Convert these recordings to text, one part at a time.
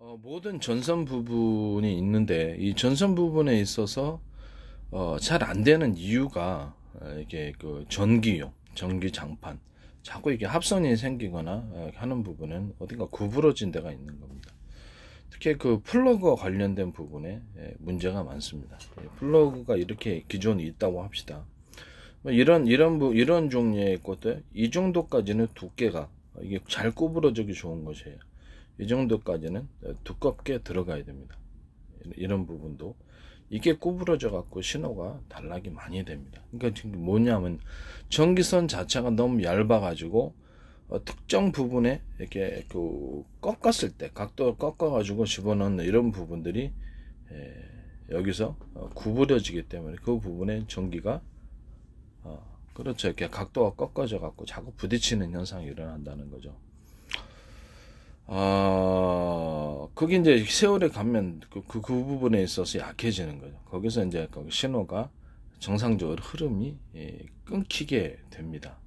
모든 전선 부분이 있는데 이 전선 부분에 있어서 잘 안 되는 이유가 이게 그 전기용, 전기 장판 자꾸 이게 합선이 생기거나 하는 부분은 어딘가 구부러진 데가 있는 겁니다. 특히 그 플러그와 관련된 부분에 문제가 많습니다. 플러그가 이렇게 기존에 있다고 합시다. 뭐 이런 종류의 것들 이 정도까지는 두께가 이게 잘 구부러지기 좋은 것이에요. 이 정도까지는 두껍게 들어가야 됩니다. 이런 부분도 이게 구부러져 갖고 신호가 단락이 많이 됩니다. 그러니까 지금 뭐냐면 전기선 자체가 너무 얇아 가지고 특정 부분에 이렇게 그 꺾었을 때 각도를 꺾어 가지고 집어넣는 이런 부분들이 여기서 구부러지기 때문에 그 부분에 전기가 그렇죠. 이렇게 각도가 꺾어져 갖고 자꾸 부딪히는 현상이 일어난다는 거죠. 그게 이제 세월이 가면 그 부분에 있어서 약해지는 거죠. 거기서 이제 그 신호가 정상적으로 흐름이 끊기게 됩니다.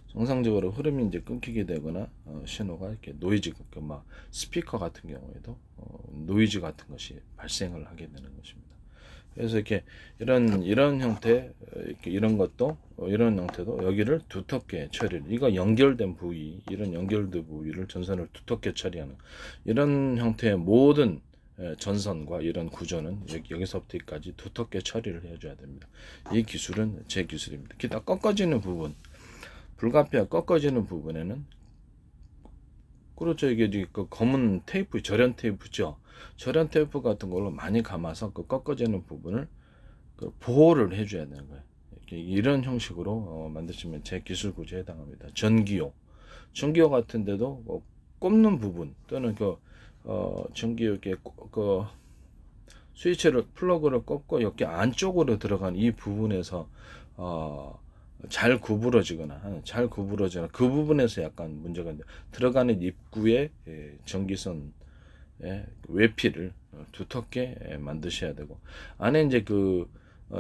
정상적으로 흐름이 이제 끊기게 되거나 신호가 이렇게 노이즈, 막 스피커 같은 경우에도 노이즈 같은 것이 발생을 하게 되는 것입니다. 그래서 이렇게 이런 형태, 이렇게 이런 것도 이런 형태도 여기를 두텁게 처리를, 이거 연결된 부위, 이런 연결된 부위를 전선을 두텁게 처리하는 이런 형태의 모든 전선과 이런 구조는 여기서부터 여기까지 두텁게 처리를 해줘야 됩니다. 이 기술은 제 기술입니다. 기타 꺾어지는 부분, 불가피하 꺾어지는 부분에는 그렇죠. 이게 그 검은 테이프, 절연 테이프죠. 절연 테이프 같은 걸로 많이 감아서 그 꺾어지는 부분을 그 보호를 해줘야 되는 거예요. 이런 형식으로 만드시면 제 기술 구조에 해당합니다. 전기요 같은데도 꼽는 부분 또는 전기요 이렇게 그 스위치를 플러그를 꼽고 여기 안쪽으로 들어간 이 부분에서 잘 구부러지거나 그 부분에서 약간 문제가 있는데 들어가는 입구에 전기선 외피를 두텁게 만드셔야 되고 안에 이제 그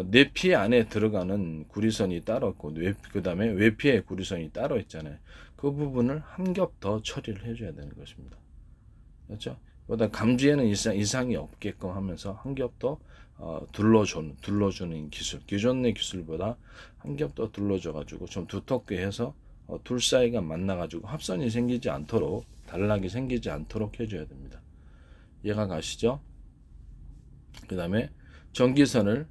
내피 안에 들어가는 구리선이 따로 있고 그 다음에 외피에 구리선이 따로 있잖아요. 그 부분을 한 겹 더 처리를 해줘야 되는 것입니다. 그렇죠? 보다 감지에는 이상이 없게끔 하면서 한 겹 더 둘러주는 기술, 기존의 기술보다 한 겹 더 둘러줘가지고 좀 두텁게 해서 둘 사이가 만나가지고 합선이 생기지 않도록 단락이 생기지 않도록 해줘야 됩니다. 이해가 가시죠? 그 다음에 전기선을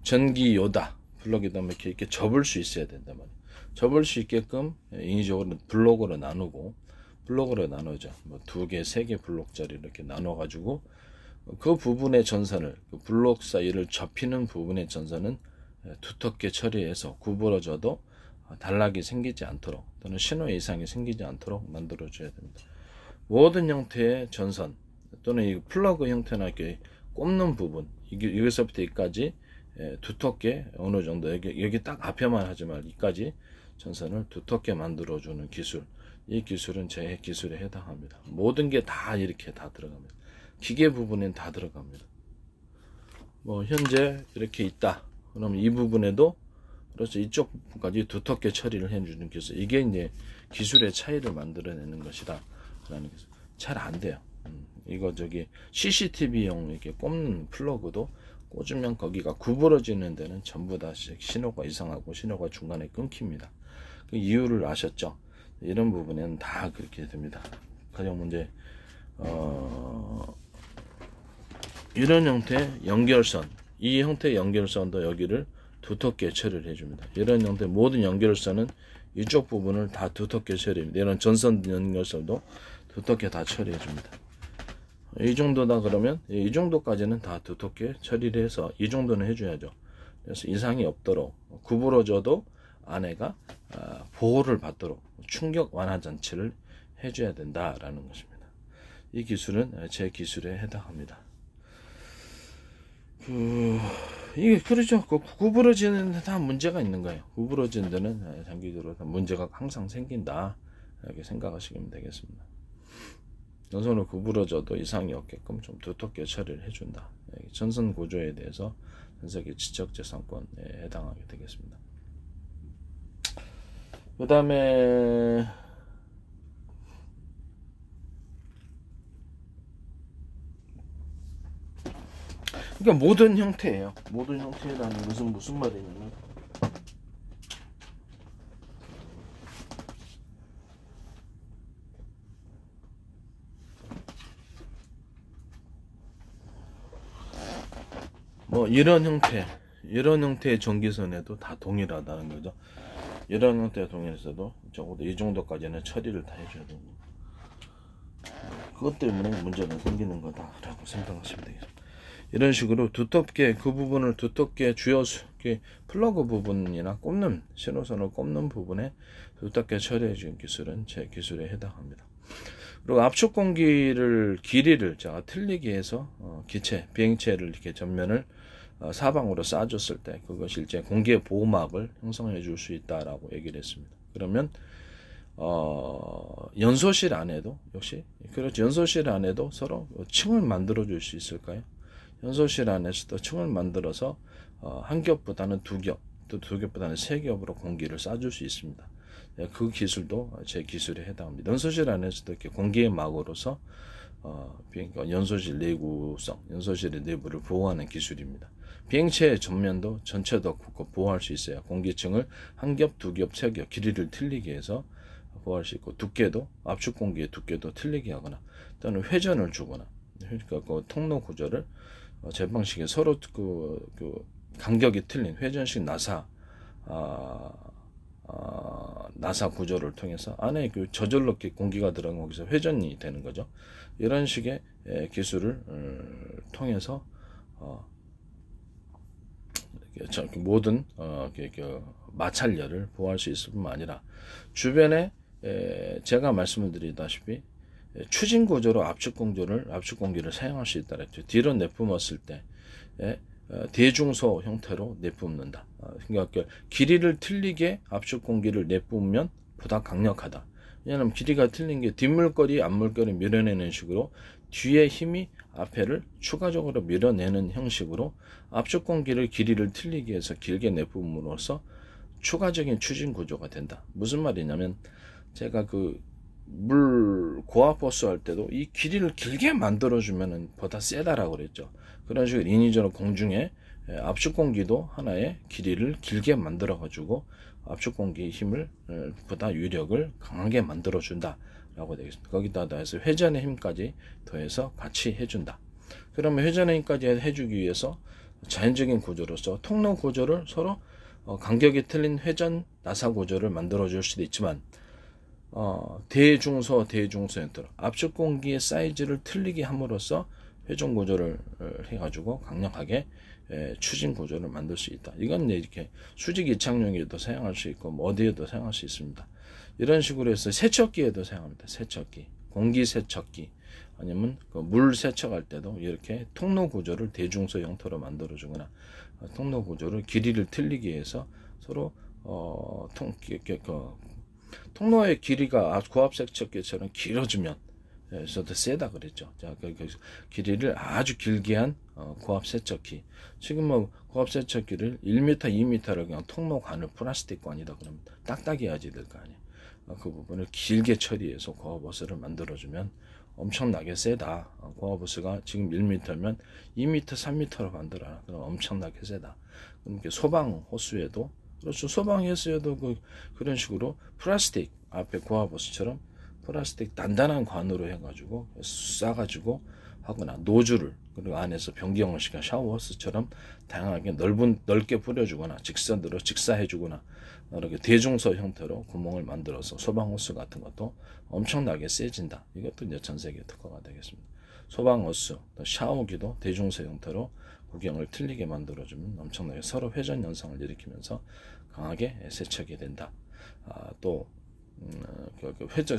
전기요다 플러그에다 이렇게 접을 수 있어야 된단 말이에요. 접을 수 있게끔 인위적으로 블록으로 나누죠. 뭐 2개, 3개 블록짜리 이렇게 나눠가지고 그 부분의 전선을 그 블록 사이를 접히는 부분의 전선은 두텁게 처리해서 구부러져도 단락이 생기지 않도록 또는 신호 이상이 생기지 않도록 만들어줘야 됩니다. 모든 형태의 전선 또는 이 플러그 형태나 이렇게 꼽는 부분 여기서부터 여기까지 두텁게 어느 정도 여기 딱 앞에만 하지 말고 여기까지 전선을 두텁게 만들어주는 기술, 이 기술은 제 기술에 해당합니다. 모든 게 다 이렇게 다 들어갑니다. 기계 부분엔 다 들어갑니다. 뭐 현재 이렇게 있다. 그러면 이 부분에도 그렇죠. 이쪽 부분까지 두텁게 처리를 해주는 기술. 이게 이제 기술의 차이를 만들어내는 것이다. 라는 기술. 잘 안 돼요. 이거 CCTV용 이렇게 꼽는 플러그도 꽂으면 거기가 구부러지는 데는 전부 다 신호가 이상하고 신호가 중간에 끊깁니다. 그 이유를 아셨죠? 이런 부분에는 다 그렇게 됩니다. 가령 문제 이런 형태의 연결선, 이 형태의 연결선도 여기를 두텁게 처리를 해줍니다. 이런 형태의 모든 연결선은 이쪽 부분을 다 두텁게 처리합니다. 이런 전선 연결선도 두텁게 다 처리해줍니다. 이 정도다 그러면 이 정도까지는 다 두텁게 처리를 해서 이 정도는 해줘야죠. 그래서 이상이 없도록 구부러져도 안에가 보호를 받도록 충격 완화 장치를 해줘야 된다라는 것입니다. 이 기술은 제 기술에 해당합니다. 이게 그렇죠. 구부러지는 데 다 문제가 있는 거예요. 구부러지는 데는 장기적으로 문제가 항상 생긴다 이렇게 생각하시면 되겠습니다. 전선을 구부러져도 이상이 없게끔 좀 두텁게 처리를 해준다. 전선 구조에 대해서 전세계 지적재산권에 해당하게 되겠습니다. 그 다음에 그러니까 모든 형태예요. 모든 형태라는 것은 무슨 말이냐면 뭐 이런 형태의 전기선에도 다 동일하다는 거죠. 이런 형태의 동일해서도 적어도 이 정도까지는 처리를 다 해줘야 되고, 그것 때문에 문제가 생기는 거다라고 생각하시면 되겠습니다. 이런 식으로 두텁게 그 부분을 두텁게 쥐어서 플러그 부분이나 꼽는 신호선을 꼽는 부분에 두텁게 처리해 주는 기술은 제 기술에 해당합니다. 그리고 압축 공기를 길이를 제가 틀리게 해서 기체 비행체를 이렇게 전면을 사방으로 쏴줬을 때 그것이 이제 공기의 보호막을 형성해 줄 수 있다라고 얘기를 했습니다. 그러면 연소실 안에도 역시 그렇죠. 연소실 안에도 서로 층을 만들어 줄 수 있을까요? 연소실 안에서도 층을 만들어서 한 겹보다는 두 겹, 또 두 겹보다는 세 겹으로 공기를 쏴줄 수 있습니다. 그 기술도 제 기술에 해당합니다. 연소실 안에서도 이렇게 공기의 막으로서 연소실 내구성, 연소실의 내부를 보호하는 기술입니다. 비행체의 전면도 전체도 보호할 수 있어요. 공기층을 한 겹, 두 겹, 세 겹 길이를 틀리게 해서 보호할 수 있고, 두께도 압축 공기의 두께도 틀리게 하거나 또는 회전을 주거나, 그러니까 그 통로 구조를 제 방식에 서로 그 간격이 틀린 회전식 나사 구조를 통해서 안에 그 저절로 공기가 들어간 거기서 회전이 되는 거죠. 이런 식의 기술을 통해서 모든 마찰열을 보호할 수 있을 뿐만 아니라 주변에 제가 말씀을 드리다시피 추진 구조로 압축 공기를 사용할 수 있다 그랬죠. 뒤로 내뿜었을 때 대중소 형태로 내뿜는다. 그러니까 길이를 틀리게 압축 공기를 내뿜으면 보다 강력하다. 왜냐하면 길이가 틀린 게 뒷물거리, 앞물거리 밀어내는 식으로 뒤에 힘이 앞에를 추가적으로 밀어내는 형식으로 압축 공기를 길이를 틀리게 해서 길게 내뿜음으로써 추가적인 추진 구조가 된다. 무슨 말이냐면 제가 물 고압 호스 할 때도 이 길이를 길게 만들어주면 보다 세다라고 그랬죠. 그런 식으로 인위적으로 공중에 압축 공기도 하나의 길이를 길게 만들어가지고 압축 공기의 힘을 보다 유력을 강하게 만들어준다 라고 되겠습니다. 거기다 더해서 회전의 힘까지 더해서 같이 해준다. 그러면 회전의 힘까지 해주기 위해서 자연적인 구조로서 통로 구조를 서로 간격이 틀린 회전 나사 구조를 만들어 줄 수도 있지만 대중소 형태로 압축 공기의 사이즈를 틀리게 함으로써 회전 구조를 해가지고 강력하게 추진 구조를 만들 수 있다. 이건 이렇게 수직 이착용에도 사용할 수 있고 어디에도 사용할 수 있습니다. 이런 식으로 해서 세척기에도 사용합니다. 세척기, 공기 세척기 아니면 물 세척할 때도 이렇게 통로 구조를 대중소 형태로 만들어 주거나 통로 구조를 길이를 틀리게 해서 서로 통로의 길이가 고압 세척기처럼 길어지면 저도 세다 그랬죠. 자, 길이를 아주 길게 한 고압 세척기. 지금 뭐 고압 세척기를 1m, 2m를 그냥 통로 관을 플라스틱 관이다 그러면 딱딱해야지 될 거 아니에요. 그 부분을 길게 처리해서 고압 호스를 만들어주면 엄청나게 세다. 고압 호스가 지금 1m면 2m, 3m로 만들어라. 그럼 엄청나게 세다. 그럼 소방 호스에도 그렇죠. 소방 호스에도 그런 식으로 플라스틱 앞에 고압 호스처럼 플라스틱 단단한 관으로 해가지고 싸가지고 하거나 노즐을 그리고 안에서 변경을 시켜 샤워 호스처럼 다양하게 넓게 뿌려주거나 직선으로 직사해주거나 이렇게 대중소 형태로 구멍을 만들어서 소방 호스 같은 것도 엄청나게 세진다. 이것도 이제 전 세계 특허가 되겠습니다. 소방 호스, 샤워기도 대중소 형태로 구경을 틀리게 만들어주면 엄청나게 서로 회전 현상을 일으키면서 강하게 세척이 된다. 또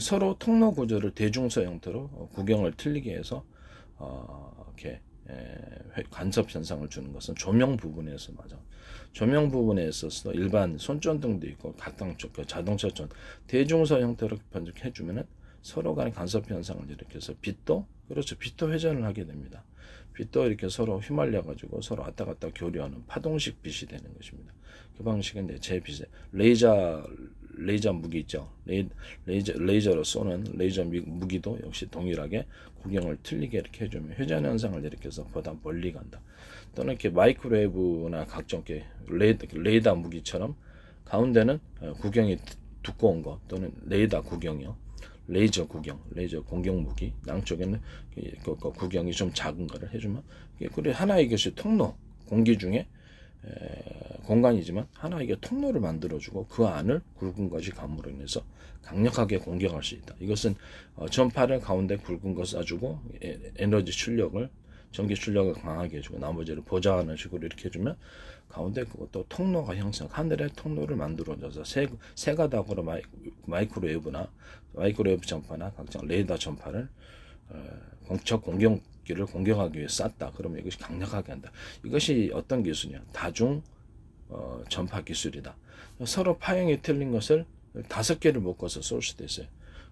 서로 통로 구조를 대중소 형태로 구경을 틀리게 해서 이렇게 간섭 현상을 주는 것은 조명 부분에서 조명 부분에 있어서 일반 손전등도 있고 자동차 전 대중소 형태로 번역해 주면은 서로 간의 간섭 현상을 일으켜서 빛도 회전을 하게 됩니다. 빛도 이렇게 서로 휘말려 가지고 서로 왔다 갔다 교류하는 파동식 빛이 되는 것입니다. 그 방식은 제 빛에 레이저 레이저 무기 있죠. 레이저로 쏘는 레이저 무기도 역시 동일하게 구경을 틀리게 이렇게 해주면 회전 현상을 일으켜서 보다 멀리 간다. 또는 이렇게 마이크로웨이브나 각종 게 레이더 무기처럼 가운데는 구경이 두꺼운 거 또는 레이더 구경이요. 레이저 구경, 레이저 공격 무기, 양쪽에는 구경이 좀 작은 거를 해주면, 그래 하나의 것이 통로, 공기 중에 공간이지만 하나의 통로를 만들어주고 그 안을 굵은 것이 감으로 인해서 강력하게 공격할 수 있다. 이것은 전파를 가운데 굵은 거 쏴주고 에너지 출력을, 전기 출력을 강하게 해주고 나머지를 보좌하는 식으로 이렇게 해주면 가운데 그것도 통로가 형성, 하늘의 통로를 만들어줘서 세 가닥으로 마이크로웨이브나 마이크로웨이브 전파나 각종 레이더 전파를 적 공격기를 공격하기 위해 쐈다. 그러면 이것이 강력하게 한다. 이것이 어떤 기술이냐? 다중 전파 기술이다. 서로 파형이 틀린 것을 5개를 묶어서 쏠 수도 있어요.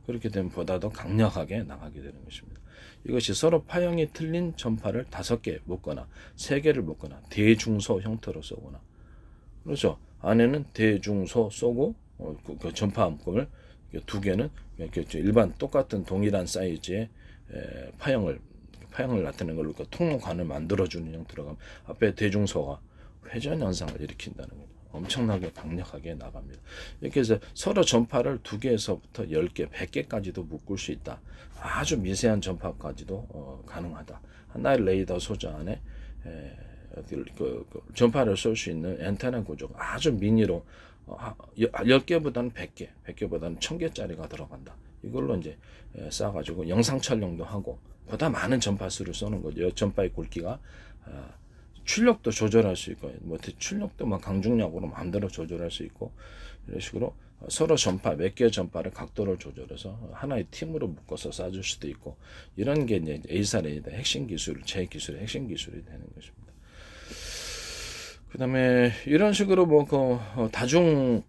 그렇게 되면 보다 더 강력하게 나가게 되는 것입니다. 이것이 서로 파형이 틀린 전파를 5개 묶거나 3개를 묶거나 대중소 형태로 쏘거나, 그렇죠. 안에는 대중소 쏘고 그 전파 묶음을 2개는 일반 똑같은 동일한 사이즈의 파형을 나타내는 걸로 통로관을 만들어주는 형태로 가면 앞에 대중소가 회전 현상을 일으킨다는 거예요. 엄청나게 강력하게 나갑니다. 이렇게 해서 서로 전파를 2개에서부터 10개, 100개까지도 묶을 수 있다. 아주 미세한 전파까지도 가능하다. 하나의 레이더 소재 안에 전파를 쏠 수 있는 엔테나 구조가 아주 미니로 10개보다는 100개, 100개보다는 1000개짜리가 들어간다. 이걸로 이제 쏴가지고 영상 촬영도 하고 보다 많은 전파수를 쏘는 거죠. 전파의 굵기가 출력도 조절할 수 있고, 뭐 출력도 막 강중력으로 마음대로 조절할 수 있고, 이런 식으로 서로 전파 몇 개의 전파를 각도를 조절해서 하나의 팀으로 묶어서 쏴줄 수도 있고, 이런 게 이제 A사 레이더 핵심 기술, 제 기술의 핵심 기술이 되는 것입니다. 그다음에 이런 식으로 뭐 다중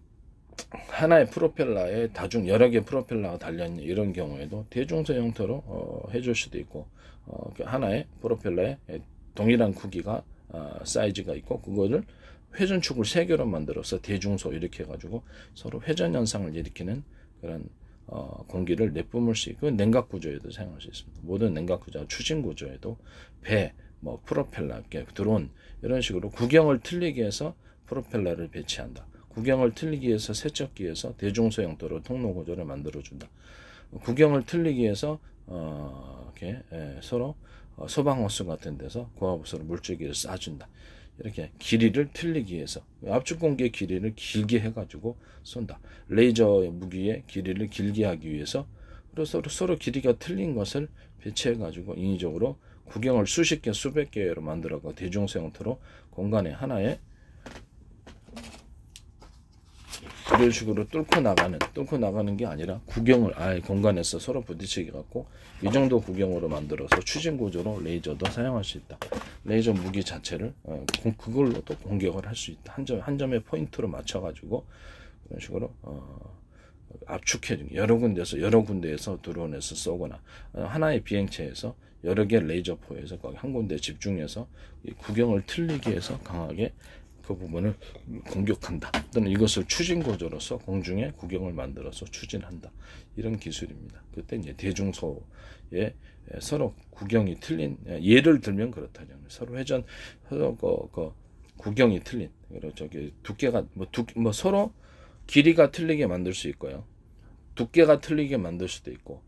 하나의 프로펠러에 다중 여러 개 프로펠러가 달려있는 이런 경우에도 대중소 형태로 해줄 수도 있고, 하나의 프로펠러에 동일한 크기가 사이즈가 있고 그거를 회전축을 3개로 만들어서 대중소 이렇게 해가지고 서로 회전 현상을 일으키는 그런 공기를 내뿜을 수 있고, 냉각 구조에도 사용할 수 있습니다. 모든 냉각 구조, 추진 구조에도 배, 뭐 프로펠러, 드론 이런 식으로 구경을 틀리게 해서 프로펠러를 배치한다. 구경을 틀리기 위해서 세척기에서 대중소 형태로 통로 구조를 만들어준다. 구경을 틀리기 위해서 이렇게 서로 소방호수 같은 데서 고압수로 물줄기를 쏴준다. 이렇게 길이를 틀리기 위해서 압축 공기의 길이를 길게 해가지고 쏜다. 레이저 무기의 길이를 길게 하기 위해서 서로 길이가 틀린 것을 배치해가지고 인위적으로 구경을 수십 개, 수백 개로 만들어가 대중소 형태로 공간에 하나에 이런 식으로 뚫고 나가는 게 아니라 구경을 아예 공간에서 서로 부딪히게 갖고 이 정도 구경으로 만들어서 추진 구조로 레이저도 사용할 수 있다. 레이저 무기 자체를 그걸로 또 공격을 할 수 있다. 한 점의 포인트로 맞춰가지고 그런 식으로 압축해 여러 군데에서 드론에서 쏘거나 하나의 비행체에서 여러 개 레이저포에서 거기 한 군데 집중해서 이 구경을 틀리게 해서 강하게 그 부분을 공격한다. 또는 이것을 추진 구조로서 공중에 구경을 만들어서 추진한다. 이런 기술입니다. 그때 이제 대중소에 서로 구경이 틀린, 예를 들면 그렇다죠. 서로 구경이 틀린, 두께가 서로 길이가 틀리게 만들 수 있고요. 두께가 틀리게 만들 수도 있고,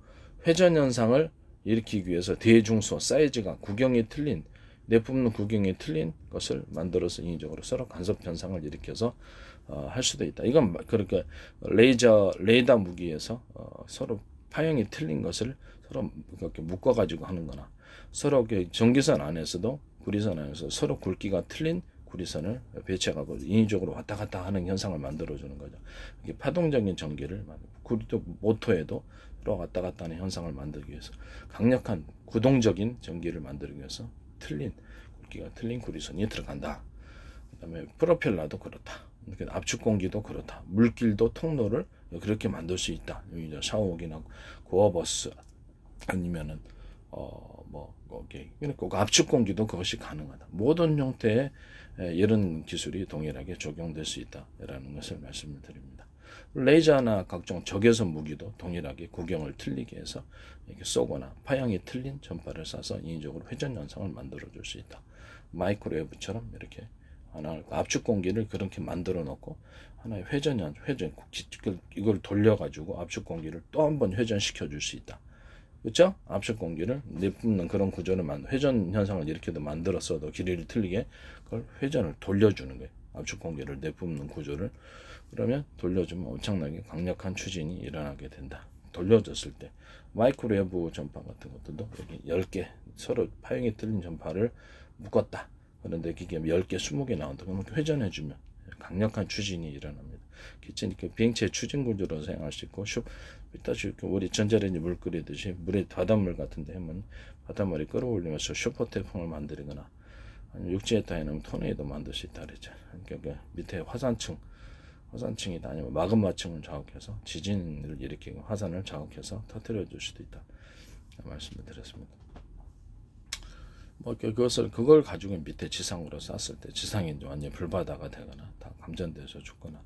회전 현상을 일으키기 위해서 대중소 사이즈가 구경이 틀린, 내뿜는 구경이 틀린 것을 만들어서 인위적으로 서로 간섭 현상을 일으켜서 할 수도 있다. 이건 그렇게 레이더 무기에서 서로 파형이 틀린 것을 서로 그렇게 묶어가지고 하는 거나, 서로 전기선 안에서도 구리선 안에서 서로 굵기가 틀린 구리선을 배치하고 인위적으로 왔다 갔다 하는 현상을 만들어주는 거죠. 이게 파동적인 전기를 구리도 모터에도 서로 왔다 갔다 하는 현상을 만들기 위해서 강력한 구동적인 전기를 만들기 위해서 굵기가 틀린 구리선이 들어간다. 그 다음에 프로펠러도 그렇다. 압축 공기도 그렇다. 물길도 통로를 그렇게 만들 수 있다. 샤워기나 고어버스 아니면은 압축 공기도 그것이 가능하다. 모든 형태의 이런 기술이 동일하게 적용될 수 있다라는 것을 말씀을 드립니다. 레이저나 각종 적외선 무기도 동일하게 구경을 틀리게 해서 이렇게 쏘거나 파형이 틀린 전파를 쏴서 인위적으로 회전 현상을 만들어 줄 수 있다. 마이크로웨이브처럼 이렇게 하나 압축 공기를 그렇게 만들어 놓고 하나의 회전 이걸 돌려 가지고 압축 공기를 또 한번 회전시켜 줄 수 있다. 그렇죠? 압축 공기를 내뿜는 그런 구조를 회전 현상을 이렇게도 만들었어도 길이를 틀리게 그걸 회전을 돌려주는 거예요. 압축 공기를 내뿜는 구조를. 그러면 돌려주면 엄청나게 강력한 추진이 일어나게 된다. 돌려줬을 때 마이크로웨이브 전파 같은 것들도 여기 10개 서로 파형이 틀린 전파를 묶었다. 그런데 이게 10개, 20개 나온다. 그러면 회전해주면 강력한 추진이 일어납니다. 기체니까 비행체의 추진 구조로 사용할 수 있고, 우리 전자레인지 물 끓이듯이 물에 바닷물 같은데 하면 바닷물이 끌어올리면서 슈퍼 태풍을 만들거나 육지에 따위는 토네이도 만들 수 있다 그랬죠. 그러니까 밑에 화산층이다 아니면 마그마층을 자극해서 지진을 일으키고 화산을 자극해서 터뜨려 줄 수도 있다 말씀을 드렸습니다. 그걸 가지고 밑에 지상으로 쐈을 때 지상이 완전 불바다가 되거나 다 감전돼서 죽거나,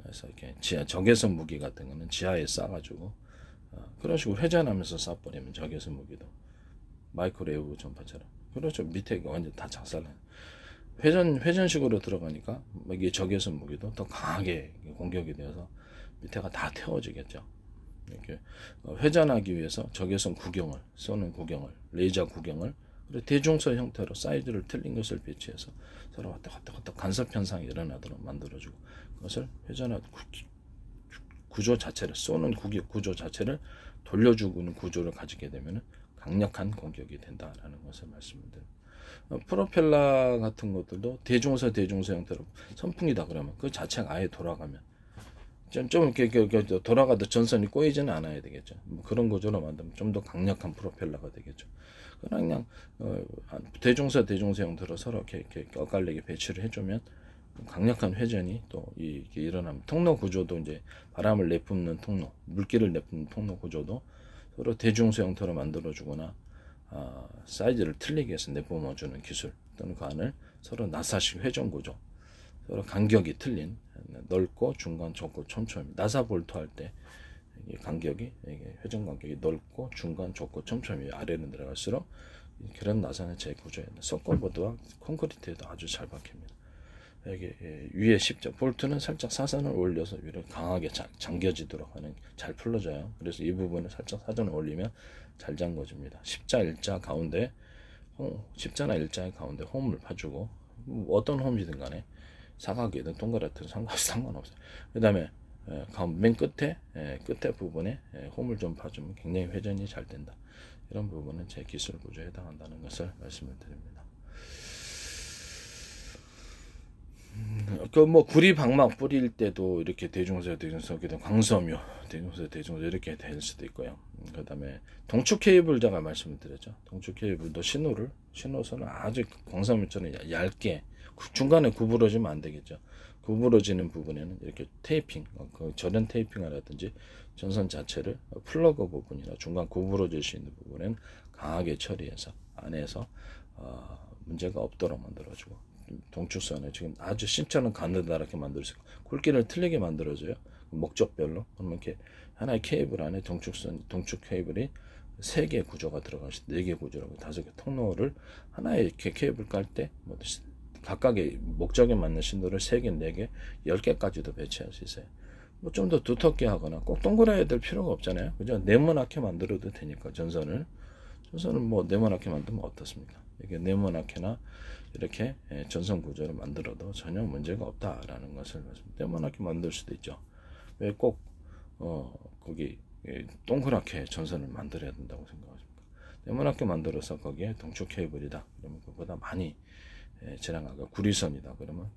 그래서 이렇게 적외선 무기 같은 거는 지하에 쏴가지고 그런 식으로 회전하면서 쏴버리면 적외선 무기도 마이크로웨이브 전파처럼 그렇죠. 밑에 완전 다 작살나요. 회전식으로 들어가니까 이게 적외선 무기도 더 강하게 공격이 되어서 밑에가 다 태워지겠죠. 이렇게 회전하기 위해서 적외선 구경을 쏘는 구경을 레이저 구경을 대중서 형태로 사이즈를 틀린 것을 배치해서 서로 왔다 갔다 간섭 현상이 일어나도록 만들어주고 그것을 회전하는 구조 자체를 쏘는 구조 자체를 돌려주는 구조를 가지게 되면 강력한 공격이 된다라는 것을 말씀드립니다. 프로펠러 같은 것들도 대중서 형태로 선풍기다 그러면 그 자체가 아예 돌아가면 좀 이렇게 돌아가도 전선이 꼬이지는 않아야 되겠죠. 그런 구조로 만들면 좀 더 강력한 프로펠러가 되겠죠. 그냥 대중서 형태로 서로 이렇게 엇갈리게 배치를 해주면 강력한 회전이 또 이게 일어나면 통로 구조도 이제 바람을 내뿜는 통로, 물기를 내뿜는 통로 구조도 서로 대중서 형태로 만들어주거나 사이즈를 틀리게 해서 내뿜어주는 기술 또는 그 안을 서로 나사식 회전 구조, 서로 간격이 틀린 넓고 중간 좁고 촘촘히 나사 볼트 할 때 간격이 회전 간격이 넓고 중간 좁고 촘촘히 아래로 내려갈수록 그런 나사는 제 구조에 석고보드와 콘크리트에도 아주 잘 박힙니다. 여기 위에 십자 볼트는 살짝 사선을 올려서 위로 강하게 잠겨지도록 하는 잘 풀러져요. 그래서 이 부분을 살짝 사선을 올리면 잘 잠궈집니다. 십자나 일자의 가운데 홈을 파주고 어떤 홈이든 간에 사각이든 동그랗든 상관없어요. 그 다음에 맨 끝에 부분에 홈을 좀 파주면 굉장히 회전이 잘 된다. 이런 부분은 제 기술 구조에 해당한다는 것을 말씀을 드립니다. 구리 방막 뿌릴 때도 이렇게 대중서 광섬유 대중서 이렇게 될 수도 있고요. 그 다음에 동축 케이블 제가 말씀을 드렸죠. 동축 케이블도 신호선을 아주 광섬유처럼 얇게 중간에 구부러지면 안 되겠죠. 구부러지는 부분에는 이렇게 테이핑, 절연 테이핑이라든지 전선 자체를 플러그 부분이나 중간 구부러질 수 있는 부분에는 강하게 처리해서 안에서 문제가 없도록 만들어주고, 동축선에 지금 아주 신처럼 가느다랗게 만들 수 있고 굵기를 틀리게 만들어줘요. 목적별로. 그러면 이렇게 하나의 케이블 안에 동축 케이블이 3개의 구조가 들어갈 수 있고 4개의 구조라고 5개 통로를 하나의 이렇게 케이블 깔 때 각각의 목적에 맞는 신도를 3개, 4개, 10개까지도 배치할 수 있어요. 좀 더 두텁게 하거나 꼭 동그라야 될 필요가 없잖아요. 그죠? 네모나게 만들어도 되니까 전선을 네모나게 만들면 어떻습니까? 이게 네모나게나 이렇게 전선 구조를 만들어도 전혀 문제가 없다라는 것을 네모나게 만들 수도 있죠. 왜 꼭 거기 동그랗게 전선을 만들어야 된다고 생각하십니까? 네모나게 만들어서 거기에 동축 케이블이다 그러면 그보다 많이 지나가고 구리선이다 그러면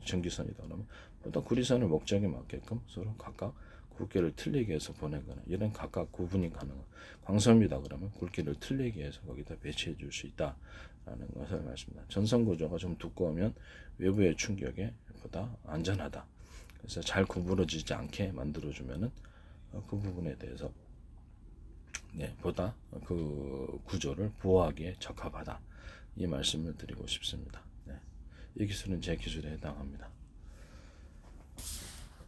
전기선이다 그러면 보다 구리선을 목적에 맞게끔 서로 각각 굵기를 틀리게 해서 보내거나 이런 각각 구분이 가능한 광섬이다 그러면 굵기를 틀리게 해서 거기다 배치해 줄 수 있다라는 것을 말씀드립니다. 전선 구조가 좀 두꺼우면 외부의 충격에 보다 안전하다. 그래서 잘 구부러지지 않게 만들어 주면은 그 부분에 대해서 보다 그 구조를 보호하기에 적합하다. 이 말씀을 드리고 싶습니다. 이 기술은 제 기술에 해당합니다.